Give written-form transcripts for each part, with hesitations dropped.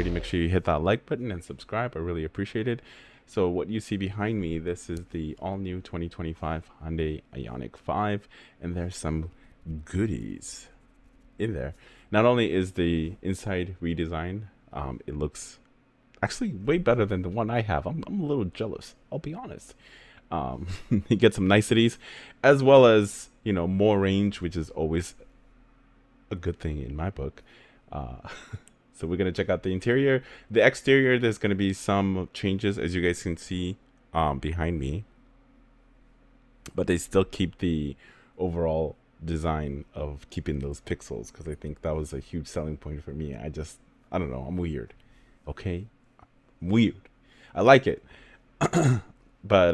already, make sure you hit that like button and subscribe. I really appreciate it. So what you see behind me, this is the all-new 2025 Hyundai Ioniq 5, and there's some goodies in there. Not only is the inside redesigned, it looks actually way better than the one I have. I'm a little jealous, I'll be honest. You get some niceties, as well as more range, which is always a good thing in my book. Uh, so we're gonna check out the interior. The exterior, there's gonna be some changes, as you guys can see behind me, but they still keep the overall design of keeping those pixels, because I think that was a huge selling point for me. I don't know, I'm weird. Okay, I'm weird. I like it. But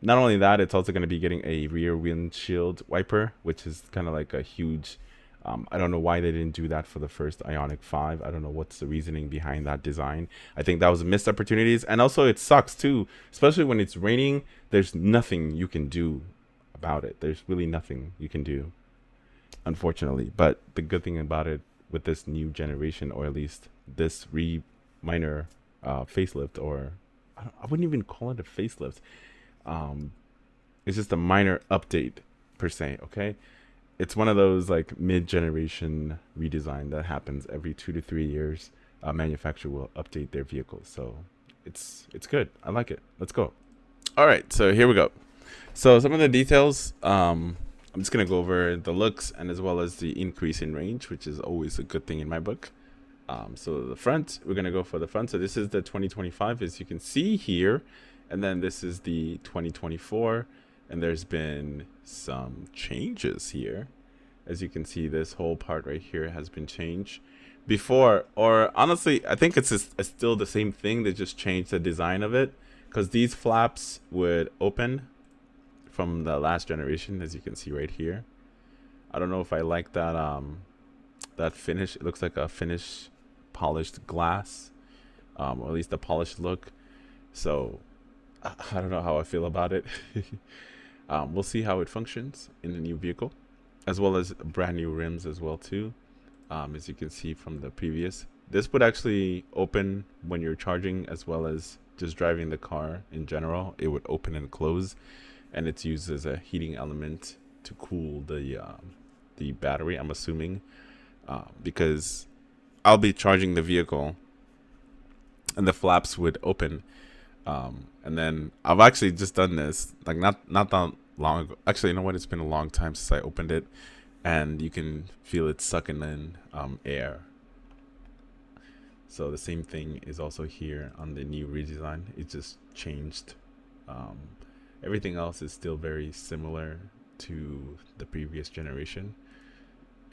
not only that, it's also going to be getting a rear windshield wiper, which is kind of like a huge. I don't know why they didn't do that for the first Ioniq 5. I don't know what's the reasoning behind that design. I think that was a missed opportunities, and also it sucks too, especially when it's raining. There's nothing you can do about it. There's really nothing you can do, unfortunately. But the good thing about it with this new generation, or at least this minor facelift, or I wouldn't even call it a facelift. It's just a minor update per se. Okay, it's one of those like mid-generation redesign that happens every 2 to 3 years. A manufacturer will update their vehicles, so it's good. I like it. Let's go. All right, so here we go. So some of the details. I'm just gonna go over the looks and as well as the increase in range, which is always a good thing in my book. So the front, we're going to go for the front. So this is the 2025, as you can see here. And then this is the 2024. And there's been some changes here. As you can see, this whole part right here has been changed. Before, or honestly, I think it's still the same thing. They just changed the design of it. Because these flaps would open from the last generation, as you can see right here. I don't know if I like that that finish. It looks like a finish polished glass, or at least a polished look. So I don't know how I feel about it. We'll see how it functions in the new vehicle, as well as brand new rims as well too. As you can see from the previous, this would actually open when you're charging, as well as just driving the car in general. It would open and close, and it's used as a heating element to cool the battery, I'm assuming, because I'll be charging the vehicle and the flaps would open, and then I've actually just done this like not that long ago. Actually, you know what, it's been a long time since I opened it, and you can feel it sucking in air. So the same thing is also here on the new redesign. It just changed. Everything else is still very similar to the previous generation.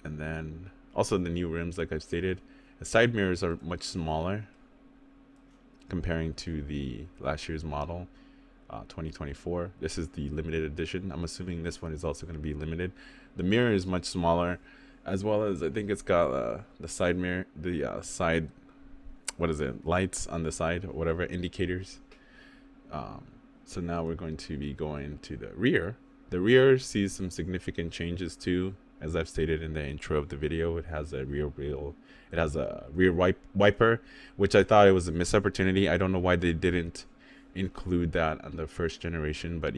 And then also the new rims, like I've stated, the side mirrors are much smaller comparing to the last year's model, 2024. This is the limited edition. I'm assuming this one is also going to be limited. The mirror is much smaller, as well as I think it's got the side mirror, the side, what is it, lights on the side, or whatever, indicators. So now we're going to be going to the rear. The rear sees some significant changes too. As I've stated in the intro of the video, it has a rear wiper, which I thought it was a missed opportunity. I don't know why they didn't include that on the first generation, but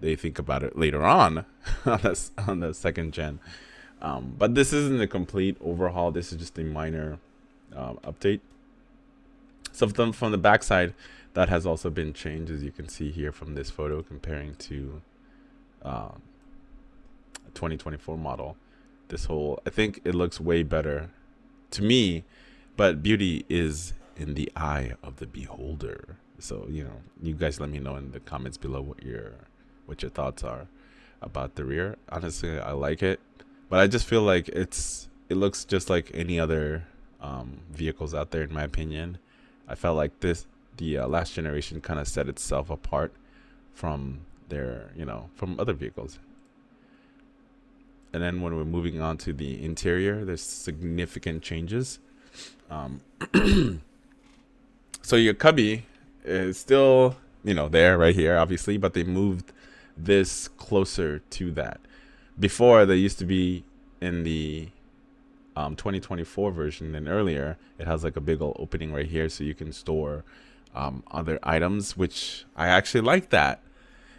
they think about it later on on the second gen. But this isn't a complete overhaul. This is just a minor update. So from the backside, that has also been changed, as you can see here from this photo, comparing to 2024 model. This whole, I think it looks way better to me, but beauty is in the eye of the beholder. So you guys let me know in the comments below what your thoughts are about the rear. Honestly, I like it, but I just feel like it looks just like any other vehicles out there, in my opinion. I felt like the last generation kind of set itself apart from from other vehicles. And then when we're moving on to the interior, there's significant changes. So your cubby is still, there right here, obviously, but they moved this closer to that. Before, they used to be in the 2024 version and earlier, it has like a big old opening right here, so you can store other items, which I actually like that.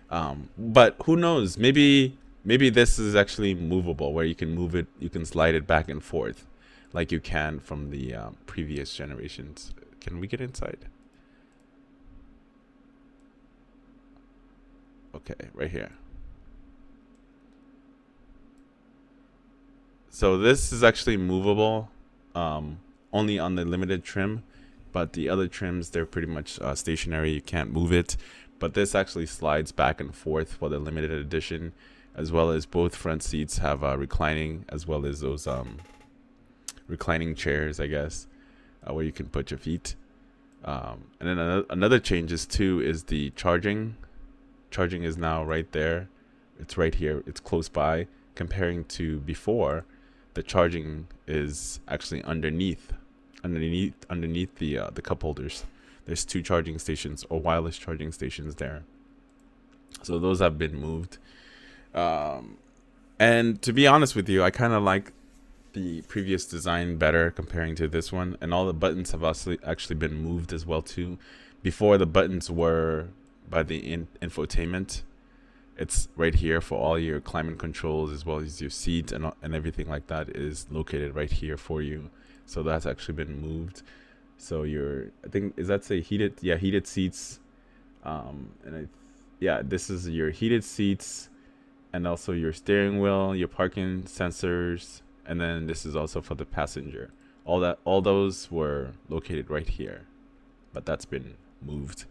But who knows? Maybe this is actually movable, where you can move it, you can slide it back and forth, like you can from the previous generations. Can we get inside? Okay, right here. So this is actually movable, only on the limited trim, but the other trims, they're pretty much stationary. You can't move it, but this actually slides back and forth for the limited edition, as well as both front seats have reclining, as well as those reclining chairs, I guess, where you can put your feet. And then another changes too is the charging. Charging is now right there. It's right here. It's close by. Comparing to before, the charging is actually underneath the cup holders. There's two charging stations or wireless charging stations there. So those have been moved. And to be honest with you, I kind of like the previous design better comparing to this one. And all the buttons have actually been moved as well too. Before, the buttons were by the infotainment. It's right here for all your climate controls, as well as your seat and everything like that is located right here for you. So that's actually been moved. So I think, is that say heated? Yeah, heated seats. Yeah, this is your heated seats, and also your steering wheel, your parking sensors, and then this is also for the passenger. All those were located right here, but that's been moved,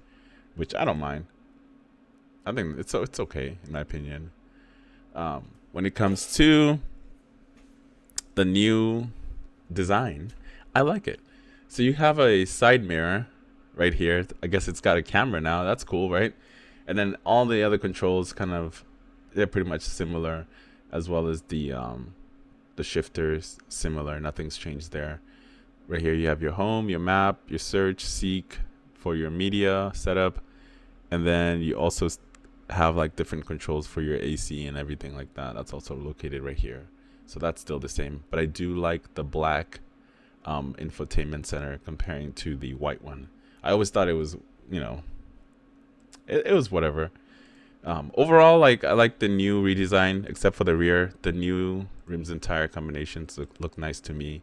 which I don't mind. I think it's okay in my opinion. When it comes to the new design, I like it. So you have a side mirror right here. I guess it's got a camera now. That's cool, right? And then all the other controls they're pretty much similar, as well as the shifters similar. Nothing's changed there. Right here you have your home, your map, your search, seek for your media setup, and then you also have like different controls for your AC and everything like that. That's also located right here. So that's still the same, but I do like the black infotainment center comparing to the white one. I always thought it was, it was whatever. Overall, like, I like the new redesign, except for the rear. The new rims and tire combinations look nice to me.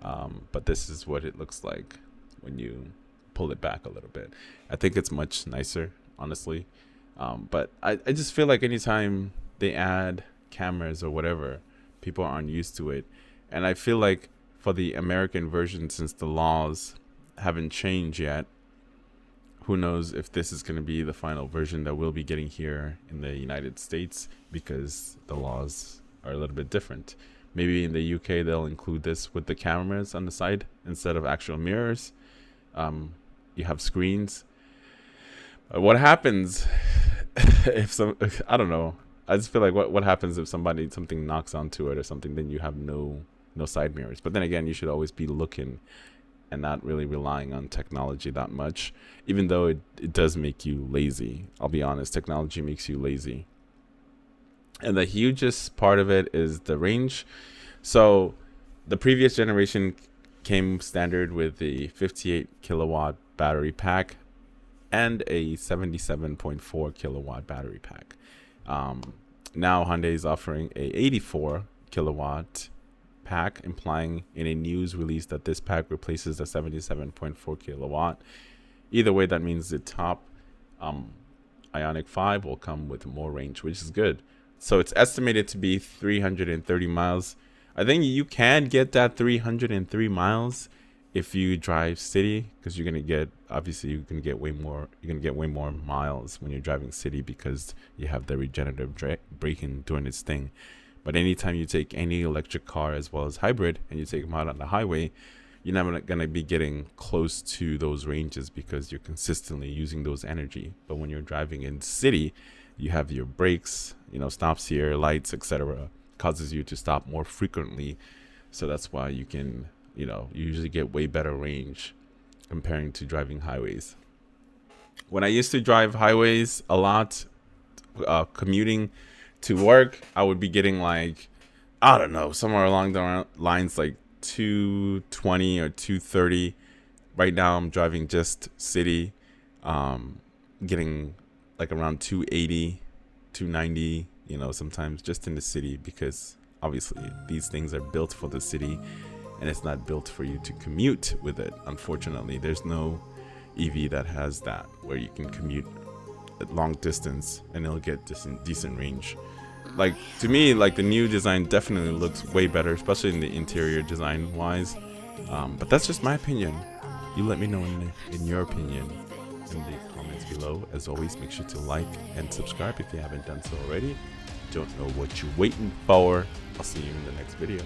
But this is what it looks like when you pull it back a little bit. I think it's much nicer, honestly. But I just feel like anytime they add cameras or whatever, people aren't used to it. And I feel like for the American version, since the laws haven't changed yet, who knows if this is going to be the final version that we'll be getting here in the United States, because the laws are a little bit different. Maybe in the UK they'll include this with the cameras on the side instead of actual mirrors. You have screens. What happens if I don't know. I just feel like what happens if something knocks onto it or something, then you have no side mirrors. But then again, you should always be looking and not really relying on technology that much, even though it does make you lazy. I'll be honest, technology makes you lazy. And the hugest part of it is the range. So the previous generation came standard with the 58 kilowatt battery pack and a 77.4 kilowatt battery pack. Now Hyundai is offering a 84 kilowatt pack, implying in a news release that this pack replaces the 77.4 kilowatt. Either way, that means the top Ioniq 5 will come with more range, which is good. So it's estimated to be 330 miles. I think you can get that 303 miles if you drive city, because you're gonna get way more miles when you're driving city, because you have the regenerative braking doing its thing. But anytime you take any electric car as well as hybrid and you take them out on the highway, you're never gonna be getting close to those ranges because you're consistently using those energy. But when you're driving in city, you have your brakes, stops here, lights, etc. Causes you to stop more frequently. So that's why you can, you usually get way better range comparing to driving highways. When I used to drive highways a lot, commuting to work, I would be getting like, I don't know, somewhere along the lines like 220 or 230. Right now I'm driving just city, getting like around 280, 290, you know, sometimes just in the city, because obviously these things are built for the city and it's not built for you to commute with it. Unfortunately, there's no EV that has that, where you can commute at long distance and it'll get decent range. Like, to me, like, the new design definitely looks way better, especially in the interior design wise. But that's just my opinion. You let me know in your opinion in the comments below. As always, make sure to like and subscribe if you haven't done so already. Don't know what you're waiting for. I'll see you in the next video.